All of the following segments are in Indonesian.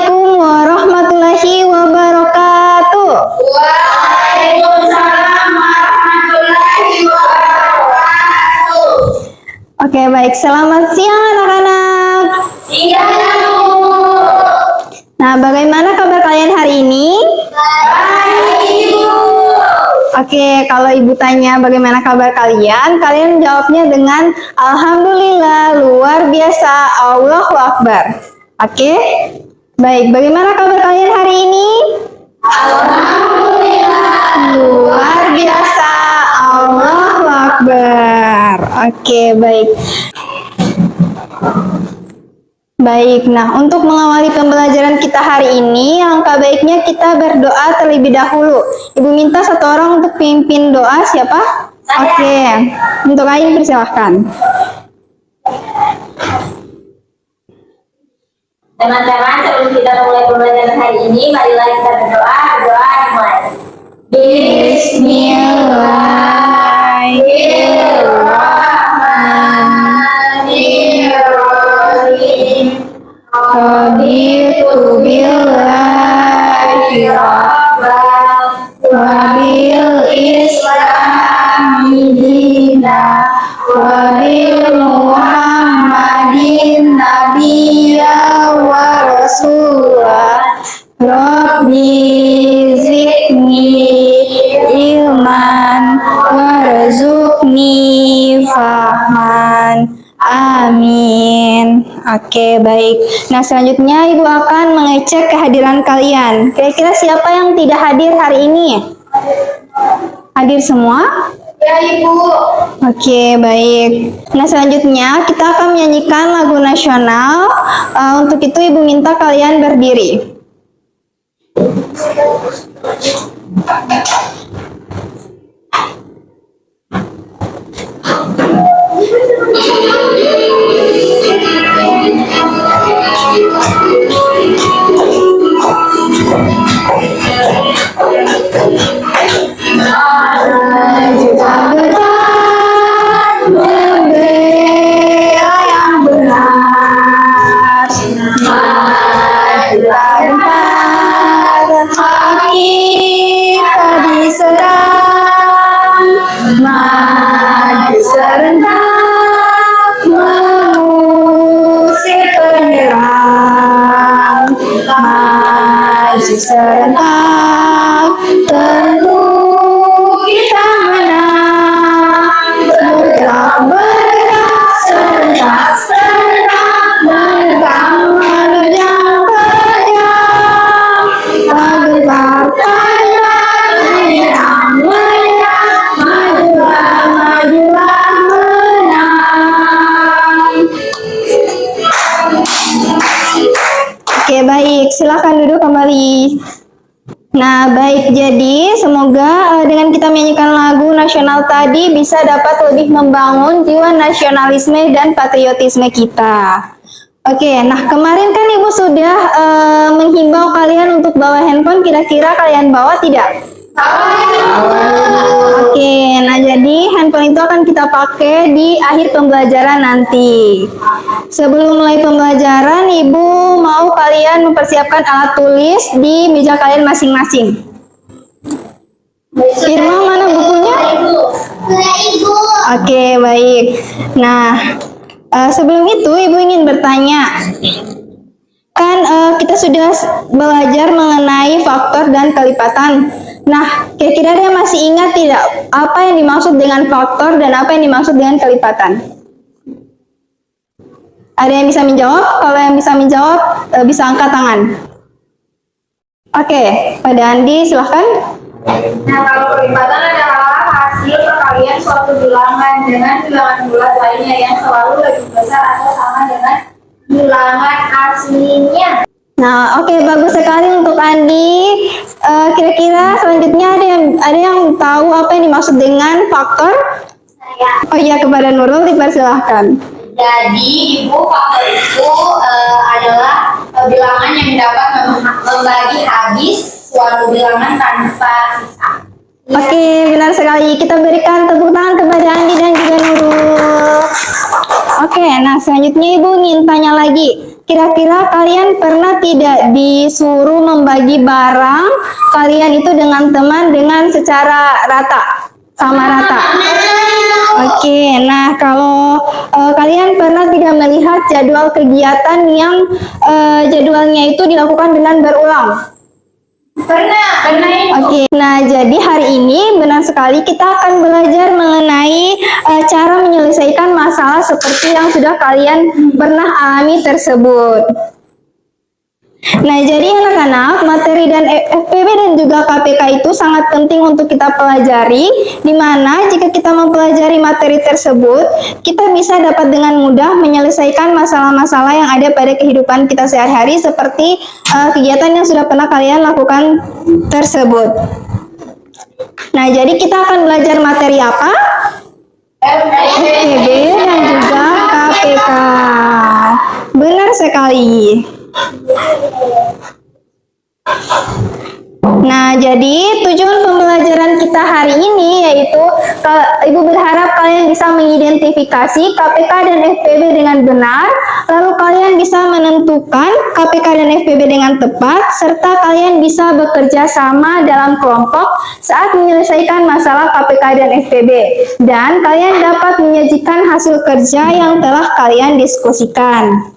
Assalamualaikum warahmatullahi wabarakatuh. Waalaikumsalam warahmatullahi wabarakatuh. Oke, baik. Selamat siang anak-anak. Siang. Nah, bagaimana kabar kalian hari ini? Baik, Ibu. Oke, kalau Ibu tanya bagaimana kabar kalian, kalian jawabnya dengan Alhamdulillah, luar biasa, Allahu Akbar. Oke? Baik, bagaimana kabar kalian hari ini? Alhamdulillah. Luar biasa, Allahu Akbar. Oke, baik. Baik, nah untuk mengawali pembelajaran kita hari ini, langkah baiknya kita berdoa terlebih dahulu. Ibu minta satu orang untuk pimpin doa, siapa? Saya. Oke, untuk Ain persilahkan. Teman-teman, sebelum kita mulai pembelajaran hari ini, marilah kita berdoa. Doa dimulai. Bismillahirrahmanirrahim. Raditu billahi Rabban wa bil Islami dina wa bil Muhammadin nabiyya wa rasulah. Rabbi zidni ilman warzuqni fahman. Amin. Oke, baik. Nah, selanjutnya Ibu akan mengecek kehadiran kalian. Kira-kira siapa yang tidak hadir hari ini? Hadir semua? Ya, Ibu. Oke, baik. Nah, selanjutnya kita akan menyanyikan lagu nasional. Untuk itu Ibu minta kalian berdiri. Bendera yang benar, kita diserang, maju serentak mengusir penyerang, maju serentak tentu kita menang. Bergerak serentak menerang menerjang pedang, menggetarkan menyerang majulah menang. Oke, baik, silakan duduk kembali. Nah, baik, jadi semoga dengan kita menyanyikan lagu nasional tadi bisa dapat lebih membangun jiwa nasionalisme dan patriotisme kita. Oke, nah kemarin kan Ibu sudah menghimbau kalian untuk bawa handphone, kira-kira kalian bawa tidak? Oke, nah jadi handphone itu akan kita pakai di akhir pembelajaran nanti. Sebelum mulai pembelajaran, Ibu mau kalian mempersiapkan alat tulis di meja kalian masing-masing. Irma, mana bukunya? Ibu. Oke, baik. Nah, sebelum itu Ibu ingin bertanya. Kan kita sudah belajar mengenai faktor dan kelipatan. Nah, kira-kira dia masih ingat tidak apa yang dimaksud dengan faktor dan apa yang dimaksud dengan kelipatan? Ada yang bisa menjawab? Kalau yang bisa menjawab, bisa angkat tangan. Oke, Pada Andi, silahkan. Nah, kalau kelipatan adalah hasil perkalian suatu bilangan dengan bilangan bulat lainnya yang selalu lebih besar atau sama dengan bilangan aslinya. Nah, oke, bagus sekali untuk Andi. Kira-kira selanjutnya ada yang tahu apa yang dimaksud dengan faktor? Saya. Oh iya, kepada Nurul dipersilahkan. Jadi, Ibu, faktor itu adalah bilangan yang dapat membagi habis suatu bilangan tanpa sisa. Oke, benar sekali. Kita berikan tepuk tangan kepada Andi dan juga Nurul. Oke, nah selanjutnya Ibu ingin tanya lagi. kira-kira kalian pernah tidak disuruh membagi barang kalian itu dengan teman dengan secara rata, sama rata? Oke, nah kalau kalian pernah tidak melihat jadwal kegiatan yang jadwalnya itu dilakukan dengan berulang? Pernah. Oke, nah jadi hari ini benar sekali kita akan belajar mengenai cara menyelesaikan masalah seperti yang sudah kalian pernah alami tersebut. Nah, jadi anak-anak, materi dan FPB dan juga KPK itu sangat penting untuk kita pelajari, di mana jika kita mempelajari materi tersebut, kita bisa dapat dengan mudah menyelesaikan masalah-masalah yang ada pada kehidupan kita sehari-hari seperti kegiatan yang sudah pernah kalian lakukan tersebut. Nah, jadi kita akan belajar materi apa? FPB dan juga KPK. Benar sekali. Nah, jadi tujuan pembelajaran kita hari ini yaitu Ibu berharap kalian bisa mengidentifikasi KPK dan FPB dengan benar, lalu kalian bisa menentukan KPK dan FPB dengan tepat, serta kalian bisa bekerja sama dalam kelompok saat menyelesaikan masalah KPK dan FPB, dan kalian dapat menyajikan hasil kerja yang telah kalian diskusikan.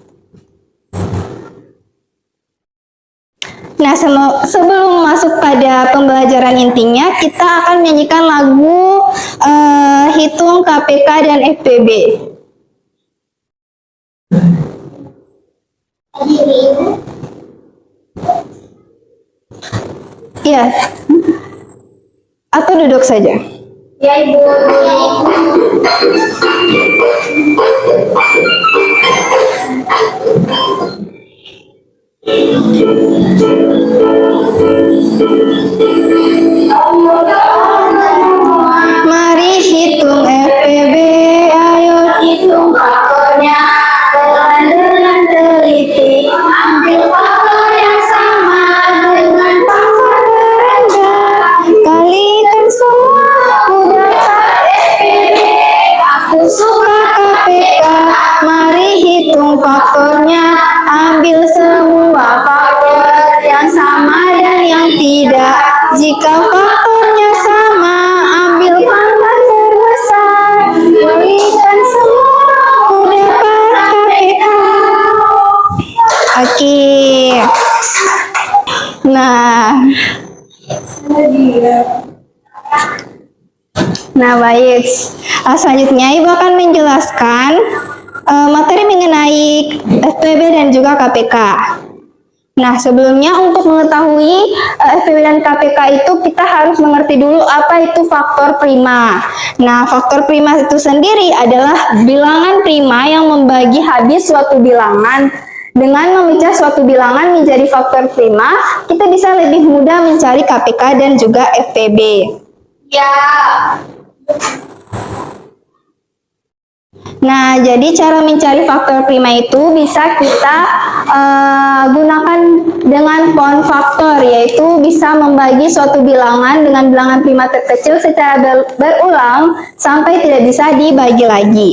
Nah, sebelum masuk pada pembelajaran intinya, kita akan menyanyikan lagu Hitung KPK dan FPB. Iya. Atau duduk saja. Ya, Ibu. Mari hitung FPB, ayo hitung faktornya dengan teliti. Ambil faktor yang sama dengan faktor terendah, kalikan semua aku dapat FPB. Aku suka KPK, mari hitung faktornya. Ambil semua faktor yang sama dan yang tidak. Jika faktornya sama, ambil pangkat terbesar. Kalikan semua aku dapat KPK. Oke. Nah, baik. Selanjutnya Ibu akan menjelaskan materi mengenai FPB dan juga KPK. Nah, sebelumnya untuk mengetahui FPB dan KPK itu kita harus mengerti dulu apa itu faktor prima. Nah, faktor prima itu sendiri adalah bilangan prima yang membagi habis suatu bilangan. Dengan memecah suatu bilangan menjadi faktor prima, kita bisa lebih mudah mencari KPK dan juga FPB. Ya. Nah, jadi cara mencari faktor prima itu bisa kita gunakan dengan pound faktor, yaitu bisa membagi suatu bilangan dengan bilangan prima terkecil secara berulang sampai tidak bisa dibagi lagi.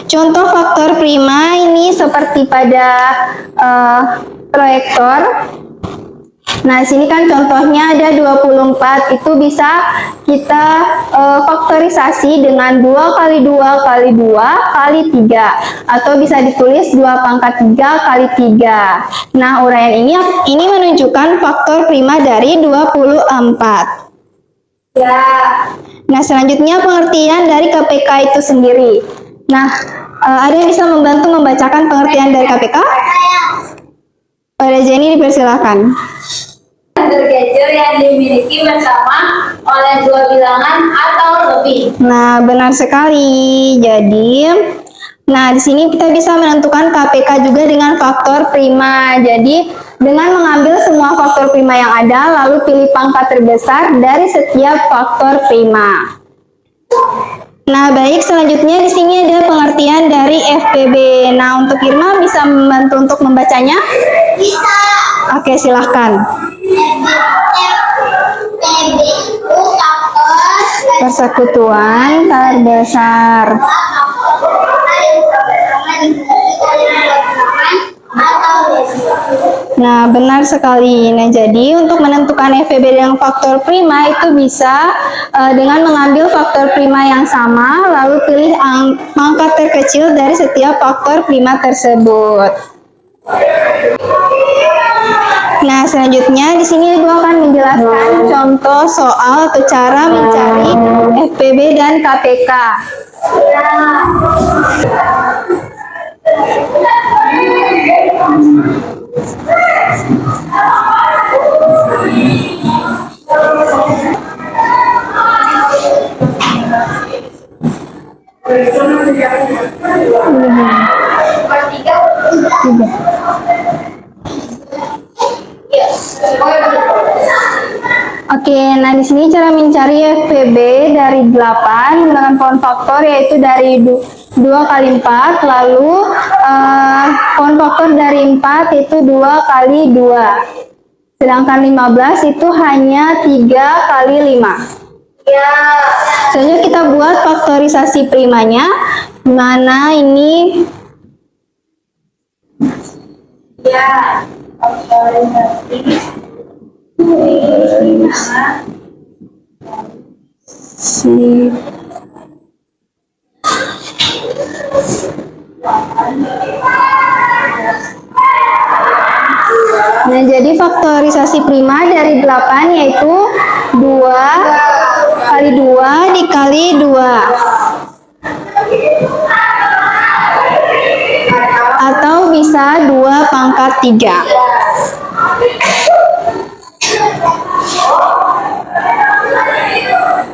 Contoh faktor prima ini seperti pada proyektor. Nah, sini kan contohnya ada 24, itu bisa kita faktorisasi dengan 2 kali 2 kali 2 kali 3, atau bisa ditulis 2 pangkat 3 kali 3. Nah, uraian ini menunjukkan faktor prima dari 24. Ya. Nah, selanjutnya pengertian dari KPK itu sendiri. Nah, ada yang bisa membantu membacakan pengertian dari KPK? Pada Jenny dipersilakan. Bergejer yang dimiliki bersama oleh dua bilangan atau lebih. Nah, benar sekali. Jadi, di sini kita bisa menentukan KPK juga dengan faktor prima. Jadi, dengan mengambil semua faktor prima yang ada, lalu pilih pangkat terbesar dari setiap faktor prima. Nah, baik, selanjutnya di sini ada pengertian dari FPB. Nah, untuk Irma bisa membantu untuk membacanya? Bisa. Oke, silahkan. FPB itu faktor Persekutuan terbesar. yang sama Nah, benar sekali. Nah, jadi untuk menentukan FPB dengan faktor prima itu bisa dengan mengambil faktor prima yang sama, lalu pilih pangkat terkecil dari setiap faktor prima tersebut. Nah, selanjutnya di sini Ibu akan menjelaskan contoh soal atau cara mencari FPB dan KPK. Oke, nah di sini cara mencari FPB dari 8 menggunakan pohon faktor yaitu dari 2 kali 4, lalu pohon faktor dari 4 itu 2 kali 2. Sedangkan 15 itu hanya 3 kali 5. Ya. Selanjutnya kita buat faktorisasi primanya. Mana ini? Ya. Faktorisasi. Nah, jadi faktorisasi prima dari 8 yaitu 2 kali 2 dikali 2. Atau bisa 2 pangkat 3.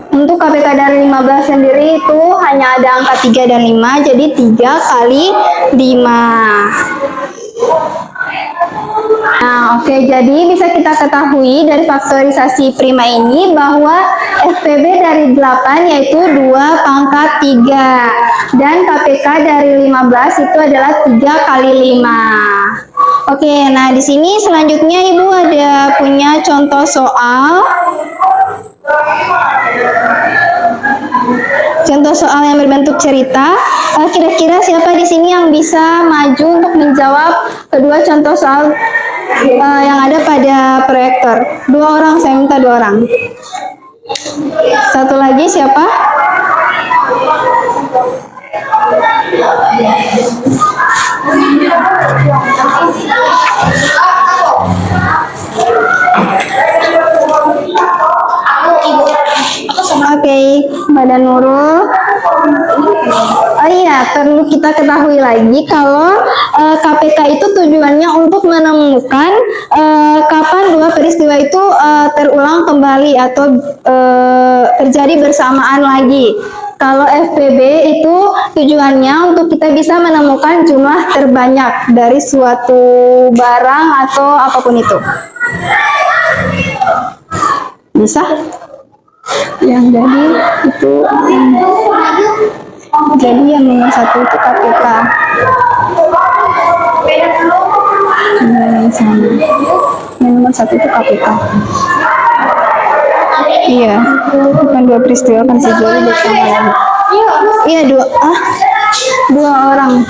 Untuk KPK dari 15 sendiri itu hanya ada angka 3 dan 5, jadi 3 kali 5. Nah, oke, jadi bisa kita ketahui dari faktorisasi prima ini bahwa FPB dari 8 yaitu 2 pangkat 3. Dan KPK dari 15 itu adalah 3 kali 5. Oke, nah di sini selanjutnya Ibu ada punya contoh soal. Contoh soal yang berbentuk cerita. Kira-kira siapa di sini yang bisa maju untuk menjawab kedua contoh soal yang ada pada proyektor? 2 orang, saya minta 2 orang. Satu lagi siapa? Oke, Mbak Nurul. Oh iya, perlu kita ketahui lagi kalau KPK itu tujuannya untuk menemukan kapan dua peristiwa itu terulang kembali atau terjadi bersamaan lagi. Kalau FPB itu tujuannya untuk kita bisa menemukan jumlah terbanyak dari suatu barang atau apapun itu. Bisa? Yang jadi itu jadi yang nomor 1 itu KPK. Yang nomor 1 itu KPK. Iya, bukan 2 peristiwa kan terjadi bersama lagi. Iya, 2 orang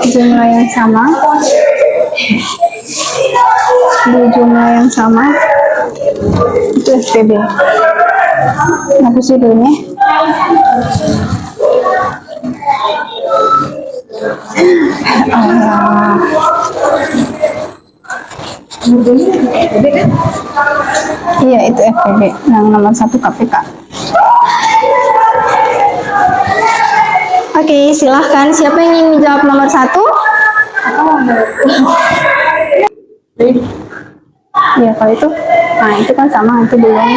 jumlah yang sama, di jumlah yang sama itu FPB. Apa sih dulunya? Iya, itu FPB. Yang nomor 1 KPK. Oke, silahkan. Siapa yang ingin menjawab nomor 1? Iya, kalau itu, nah itu kan sama, itu belum.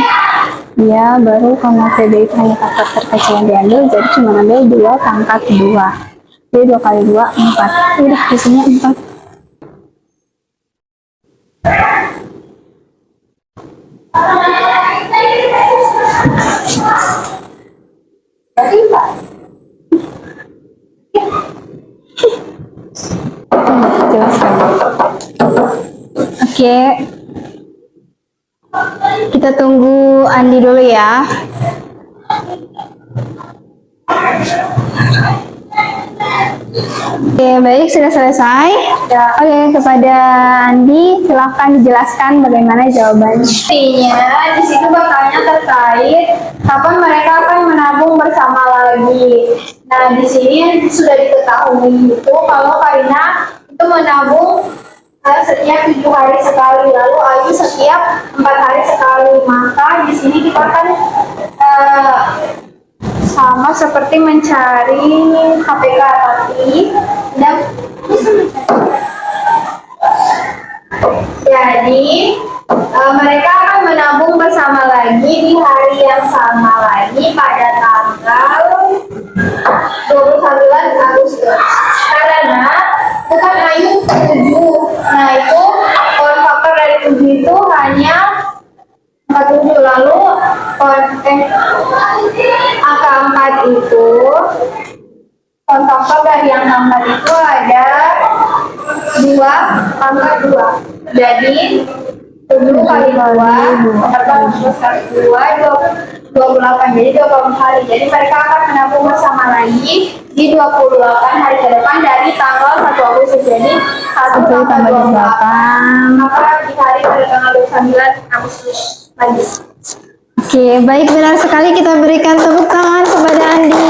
Ya, baru kalau FPB itu hanya faktor terkecil yang diambil, jadi cuma ambil 2 pangkat 2. Jadi 2 kali 2, 4. Udah, hasilnya 4. Jelaskan. Oke. Kita tunggu Andi dulu ya. Oke, baik, sudah selesai. Oke, kepada Andi, silahkan dijelaskan bagaimana jawabannya. Intinya di situ bakalnya terkait kapan mereka akan menabung bersama lagi. Nah, di sini sudah diketahui itu kalau Karina itu menabung setiap 7 hari sekali, lalu Ayu setiap 4 hari sekali. Maka di sini kita kan sama seperti mencari KPK tapi tidak. Jadi mereka akan menabung bersama lagi di hari yang sama lagi pada tanggal 29 Agustus. Karena itu kan Ayu 7. Nah, itu poin faktor dari 7 itu hanya 47. Lalu angka 4 itu poin faktor dari angka 4 itu ada 2, angka 2. Jadi 7 kali 2 kali 2 28, jadi 24 hari. Jadi mereka akan menabung bersama lagi di 28 hari ke depan dari tanggal 1 Agustus. Jadi 1 tambah 28, maka di hari pada tanggal 29 Agustus lagi. Oke, baik, benar sekali, kita berikan tepuk tangan kepada Andi.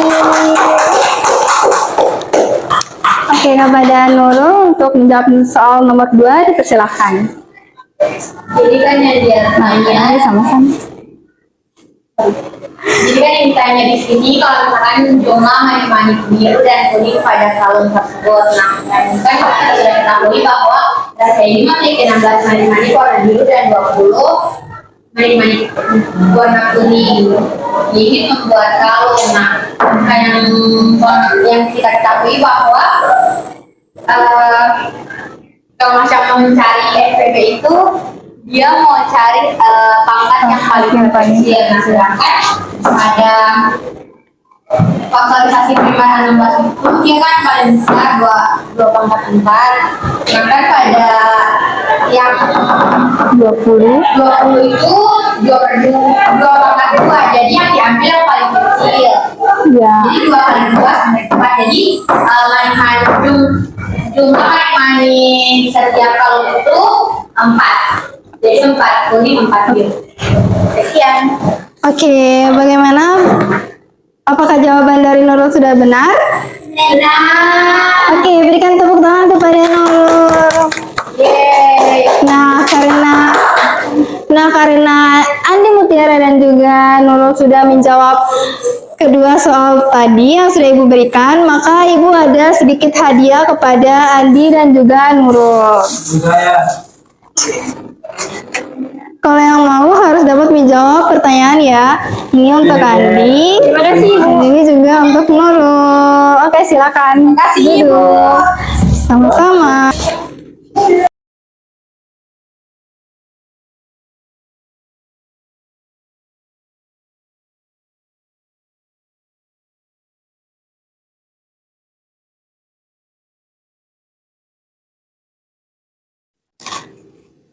Oke, kepada Nurul untuk menjawab soal nomor 2, dipersilahkan. Jadi kan yang dia tanya Sama-sama. Jadi kan yang ditanya di sini kalau misalkan jumlah money biru dan kuning pada kalung tersebut. Nah, dan kan kita sudah ketahui bahwa rasa ini memiliki 16 money warna biru dan 20 money warna kuning. Jadi membuat kalung. Nah, yang kita ketahui bahwa kalau macam mencari FPB itu dia mau cari pangkat yang paling kecil. Nah, sedangkan pada faktorisasi prima 16 itu dia kan paling besar dua pangkat 4. Maka pada yang 20 itu 2 pangkat 2. Jadi yang diambil yang paling kecil. Ya. Jadi 2 kali 2 sampai 4. Jadi jumlah money di setiap kalung itu 4. Jadi 4 kuning 4 biru. Sekian. Oke, bagaimana? Apakah jawaban dari Nurul sudah benar? Nah, Oke, berikan tepuk tangan kepada Nurul. yeay. Karena Andi Mutiara dan juga Nurul sudah menjawab kedua soal tadi yang sudah Ibu berikan, maka Ibu ada sedikit hadiah kepada Andi dan juga Nurul. Kalau yang mau harus dapat menjawab pertanyaan ya. Ini untuk Andi. Terima kasih, Ibu. Ini juga untuk Nurul. Oke, silakan. Terima kasih, Ibu. Duduk. Sama-sama.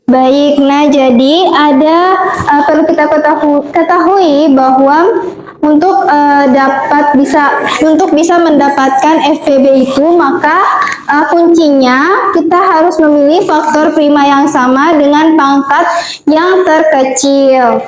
Baik, nah jadi perlu kita ketahui bahwa untuk bisa mendapatkan FPB itu, maka kuncinya kita harus memilih faktor prima yang sama dengan pangkat yang terkecil.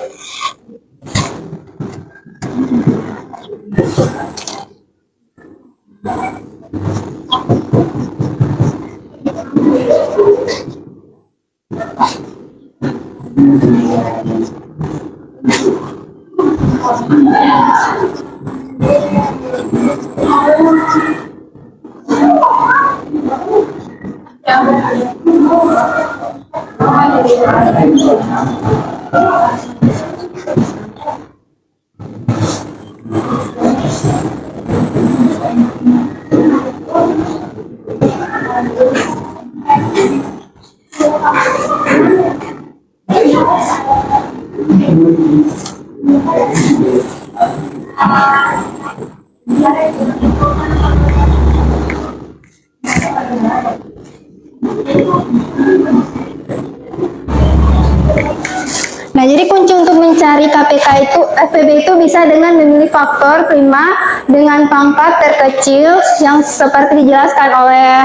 Nah, jadi kunci untuk mencari KPK itu, FPB itu bisa dengan memilih faktor prima dengan pangkat terkecil yang seperti dijelaskan oleh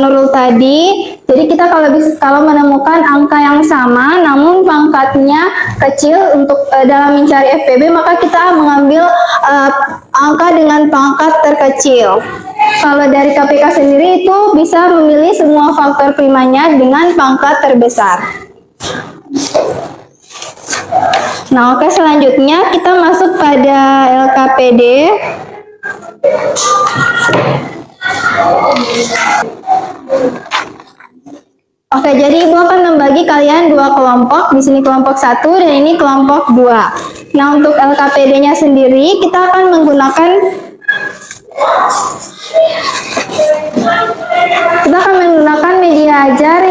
Nurul tadi. Jadi kita kalau menemukan angka yang sama namun pangkatnya kecil untuk dalam mencari FPB, maka kita mengambil angka dengan pangkat terkecil. Kalau dari KPK sendiri itu bisa memilih semua faktor primanya dengan pangkat terbesar. Nah, oke, selanjutnya kita masuk pada LKPD. Oke, jadi Ibu akan membagi kalian dua kelompok. Di sini kelompok 1 dan ini kelompok 2. Nah, untuk LKPD-nya sendiri kita akan menggunakan media ajar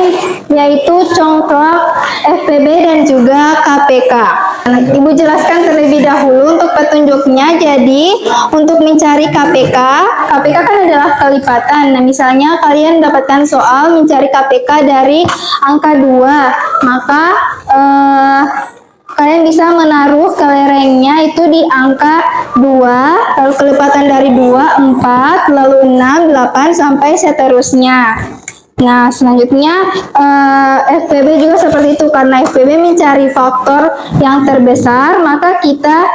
yaitu congklak, FPB dan juga KPK. Ibu jelaskan terlebih dahulu untuk petunjuknya. Jadi untuk mencari KPK kan adalah kelipatan. Nah, misalnya kalian mendapatkan soal mencari KPK dari angka 2, maka kalian bisa menaruh kelerengnya itu di angka 2, lalu kelipatan dari 2, 4, lalu 6, 8, sampai seterusnya. Nah, selanjutnya FPB juga seperti itu. Karena FPB mencari faktor yang terbesar, maka kita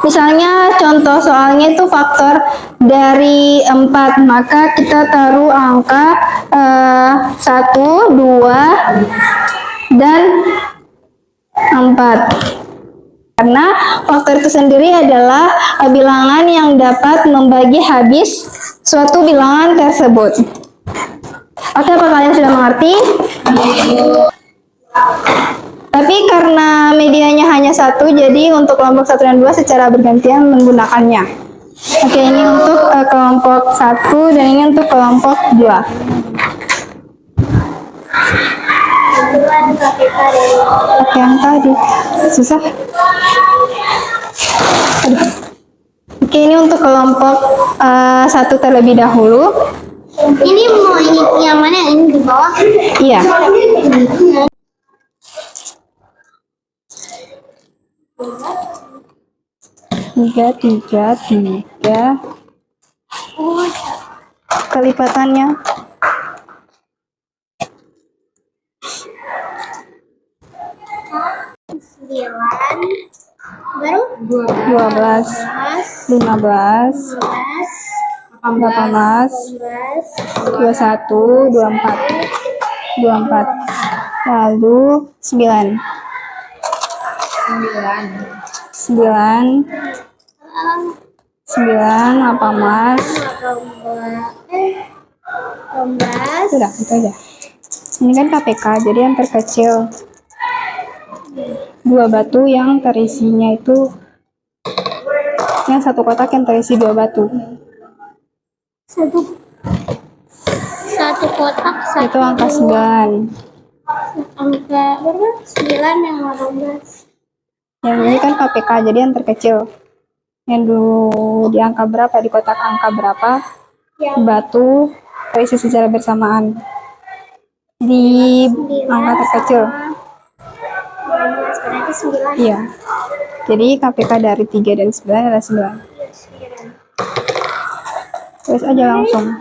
misalnya contoh soalnya itu faktor dari 4, maka kita taruh angka 1, 2, dan 4. Karena faktor itu sendiri adalah bilangan yang dapat membagi habis suatu bilangan tersebut. Oke, apa kalian sudah mengerti? Tapi karena medianya hanya 1, jadi untuk kelompok 1 dan 2 secara bergantian menggunakannya. Oke, ini untuk kelompok 1 dan ini untuk kelompok 2. Oke, yang tadi susah. Aduh. Oke, ini untuk kelompok 1 terlebih dahulu. Ini mau yang mana? Ini di bawah? Iya. Tiga. Kelipatannya. 9 baru 12, 15, 18, 21, 24, lalu 9, 9 apa mas? 18. Sudah, itu aja. Ini kan KPK, jadi yang terkecil 2 batu yang terisinya itu, yang satu kotak yang terisi 2 batu. Satu kotak Itu angka 9. angka berapa? 9 yang 18. Yang ini kan KPK, jadi yang terkecil. Yang dulu di angka berapa, di kotak angka berapa, batu terisi secara bersamaan di angka terkecil. Berarti 9. Iya. Jadi KPK dari 3 dan 9 adalah 9. Terus aja langsung.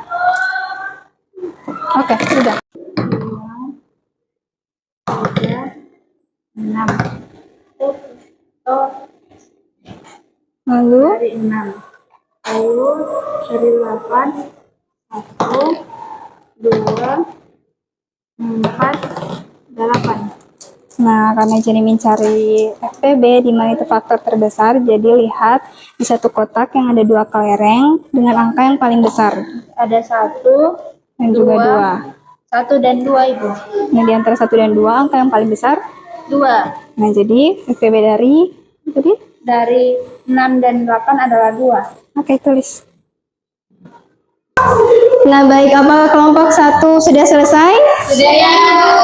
Oke, sudah. 6. Lalu Dari 6. Lalu dari 8. 1, 2, 4, 8. nah, karena jadi mencari FPB di mana itu faktor terbesar, jadi lihat di satu kotak yang ada 2 kelereng dengan angka yang paling besar. Ada 1 Dan juga 1 dan 2 Ibu.2. Nah, di antara 1 dan 2 angka yang paling besar 2. Nah, jadi FPB dari 6 dan 8 adalah 2. Oke, tulis. Nah, baik, apa kelompok 1 sudah selesai? Sudah ya.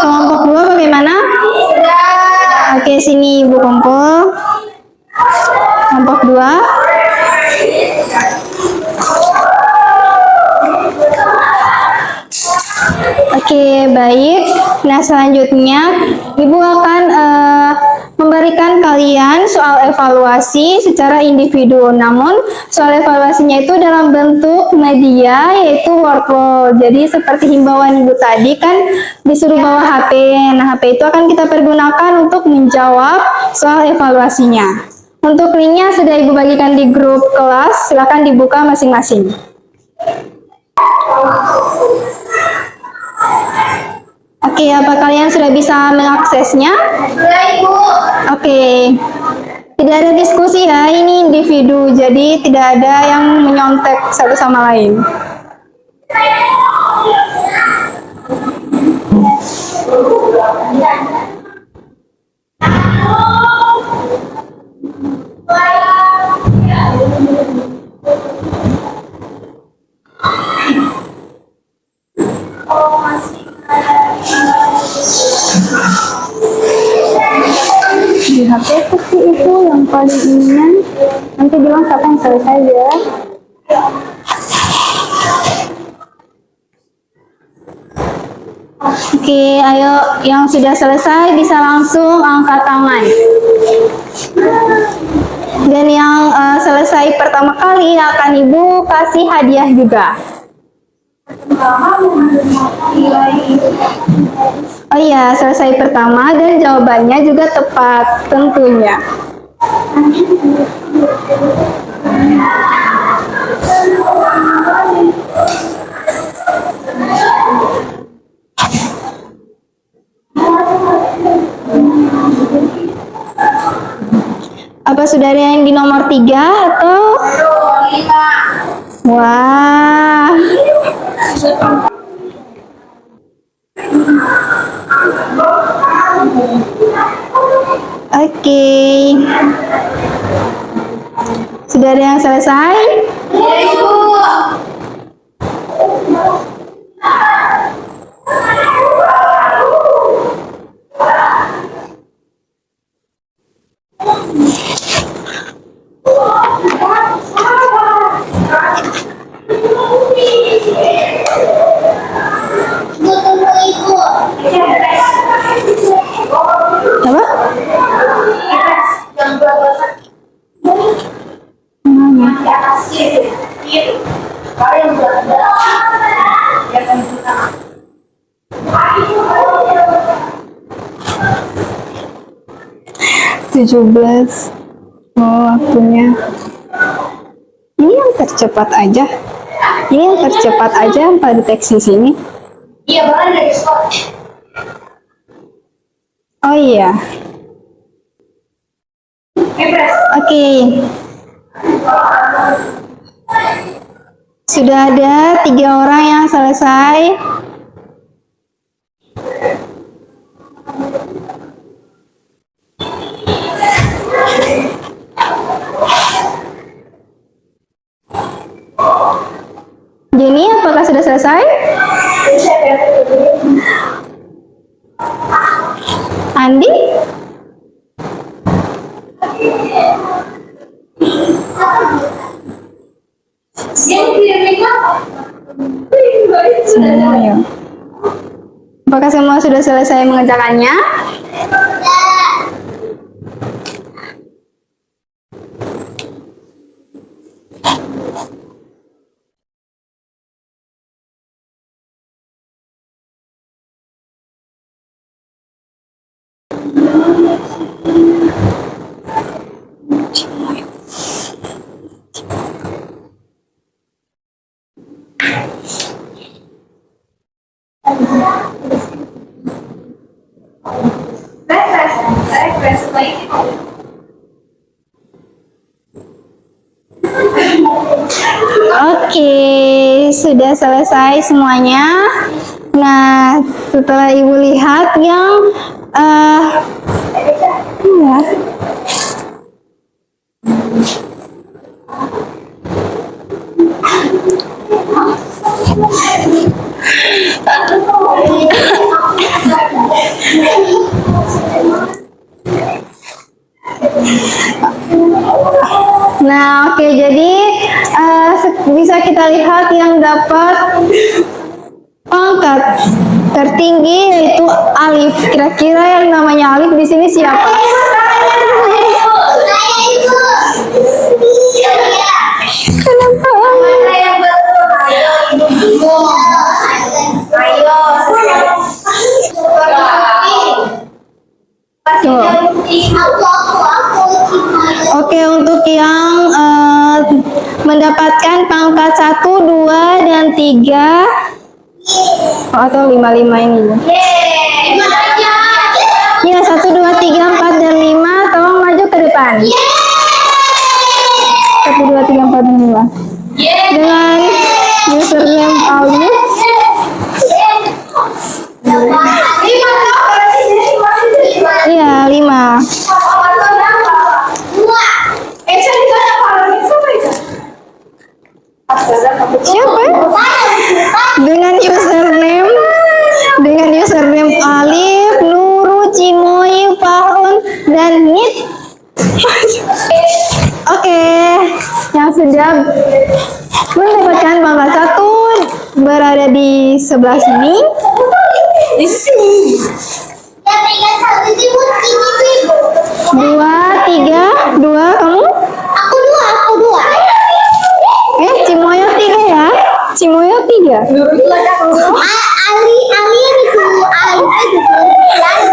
Kelompok 2 bagaimana? Sudah. Oke, sini Ibu kumpul. Kelompok 2. Oke, baik. Nah, selanjutnya Ibu akan memberikan kalian soal evaluasi secara individu. Namun, soal evaluasinya itu dalam bentuk media, yaitu workload. Jadi, seperti himbauan Ibu tadi kan disuruh bawa HP. Nah, HP itu akan kita pergunakan untuk menjawab soal evaluasinya. Untuk linknya sudah Ibu bagikan di grup kelas, silakan dibuka masing-masing. Oke, apa kalian sudah bisa mengaksesnya? Sudah, Ibu. Oke, tidak ada diskusi ya, ini individu, jadi tidak ada yang menyontek satu sama lain. Di HP sih itu yang paling inian, nanti bilang siapa yang selesai ya. Oke, ayo yang sudah selesai bisa langsung angkat tangan. Dan yang selesai pertama kali akan Ibu kasih hadiah juga. Oh iya, selesai pertama dan jawabannya juga tepat tentunya. Apa sudah ada yang di nomor 3 atau? Wah. Oke. Sudah ada yang selesai? Ya, Ibu. Apa? Tujuh belas. Oh, waktunya. Ini yang tercepat aja. Ini yang tercepat aja Pak deteksi sini. Iya, bahkan dari sekolah. Oh iya. Oke. Sudah ada 3 orang yang selesai. Jenny, apakah sudah selesai? Andi? Semua ya. Apakah semua sudah selesai mengerjakannya? Oke, sudah selesai semuanya. Nah, setelah Ibu lihat yang ya. Nah, oke, jadi bisa kita lihat yang dapat pangkat tertinggi yaitu Alif. Kira-kira yang namanya Alif di sini siapa? Kenapa? Mana yang betul? Ayo, ibu. Ayo, Oke, untuk yang mendapatkan pangkat 1, 2, dan 3 atau 5 ini. Ya, 1, 2, 3, 4, dan 5, tolong maju ke depan. 1, 2, 3, 4, dan 5. Dengan username Alif. Iya, 5. Siapa? Dengan username Alif, Nuru, Cimoy, Faun, dan Nit. Oke, yang sudah mendapatkan pangkat 1 berada di sebelah sini. Di sini. 2, 3, 2 kamu? Aku dua. Cimoyo 3 ya? Cimoyo 3. Ali yang itu.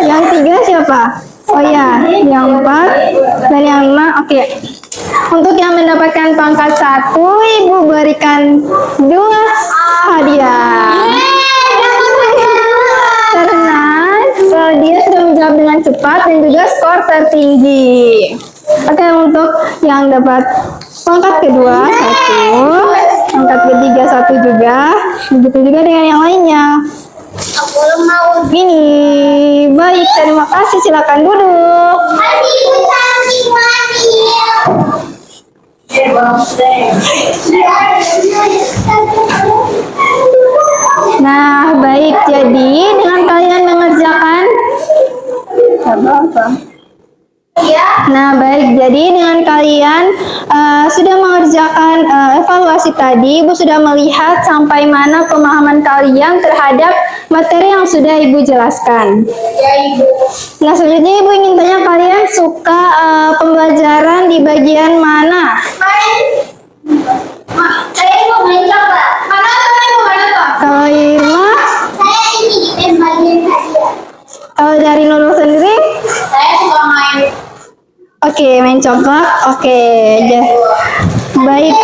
Yang 3 siapa? Oh ya, yang 4 dan yang 5. Oke. Untuk yang mendapatkan pangkat 1, Ibu berikan 2 hadiah. Karena dia sudah menjawab dengan cepat dan juga skor tertinggi. Oke, untuk yang dapat pangkat kedua 1, pangkat ketiga 1 juga, begitu juga dengan yang lainnya. Aku mau. Ini baik, terima kasih, silakan duduk. Nah, baik, jadi dengan kalian mengerjakan apa? Nah, baik, jadi dengan kalian sudah mengerjakan evaluasi tadi, Ibu sudah melihat sampai mana pemahaman kalian terhadap materi yang sudah Ibu jelaskan. Nah, selanjutnya Ibu ingin tanya, kalian suka pembelajaran di bagian mana? Saya mau main coba. Kalau Irma, Saya ini bagian hadiah. kalau dari Nurul sendiri? Saya suka main. Oke, main coklat. Oke, baik.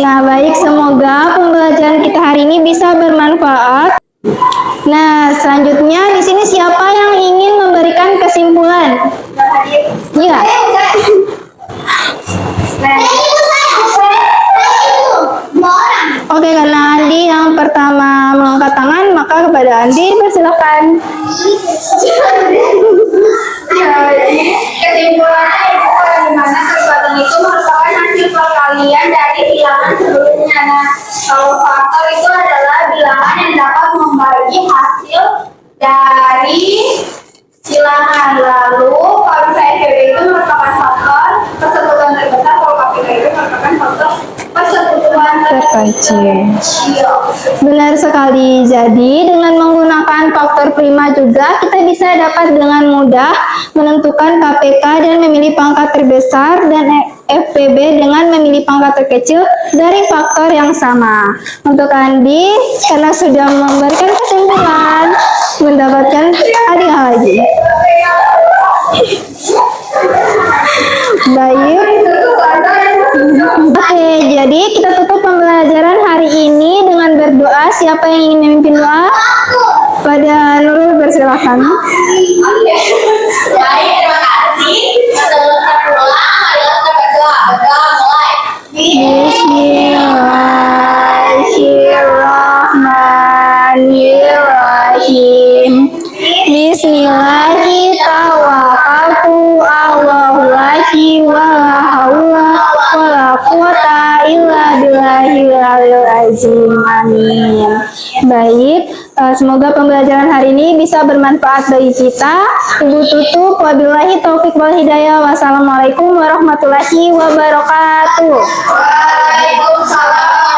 Nah, baik. Semoga pembelajaran kita hari ini bisa bermanfaat. Nah, selanjutnya di sini siapa yang ingin memberikan kesimpulan? Iya. Oke, karena Andi yang pertama mengangkat tangan, maka kepada Andi persilakan. Kesimpulannya itu bagaimana kekuatan itu merupakan hasil perkalian dari bilangan sebelumnya. Nah, kalau faktor itu adalah bilangan yang dapat membagi hasil dari bilangan. Lalu kalau misalnya FPB itu merupakan faktor persekutuan terbesar, kalau KPK itu merupakan faktor persekutuan Terkecil. Benar sekali. Jadi dengan menggunakan faktor prima juga kita bisa dapat dengan mudah menentukan KPK dan memilih pangkat terbesar, dan FPB dengan memilih pangkat terkecil dari faktor yang sama. Untuk Andi, karena sudah memberikan kesimpulan, mendapatkan hadiah lagi. Baik. Oke, jadi kita tutup pembelajaran hari ini dengan berdoa. Siapa yang ingin memimpin doa? Pada Nurul, persilakan. Baik, terima kasih. Sebelum kita pulang, marilah kita berdoa. Berdoa mulai. Bismillahirrahmanirrahim. Bismillahirrahmanirrahim. Allahu akbar, wala haula wala quwata illa billahil aliyil azim. Amin. Baik, semoga pembelajaran hari ini bisa bermanfaat bagi kita. Ibu tutup, wabillahi taufik wal hidayah. Wassalamualaikum warahmatullahi wabarakatuh. Waalaikumsalam.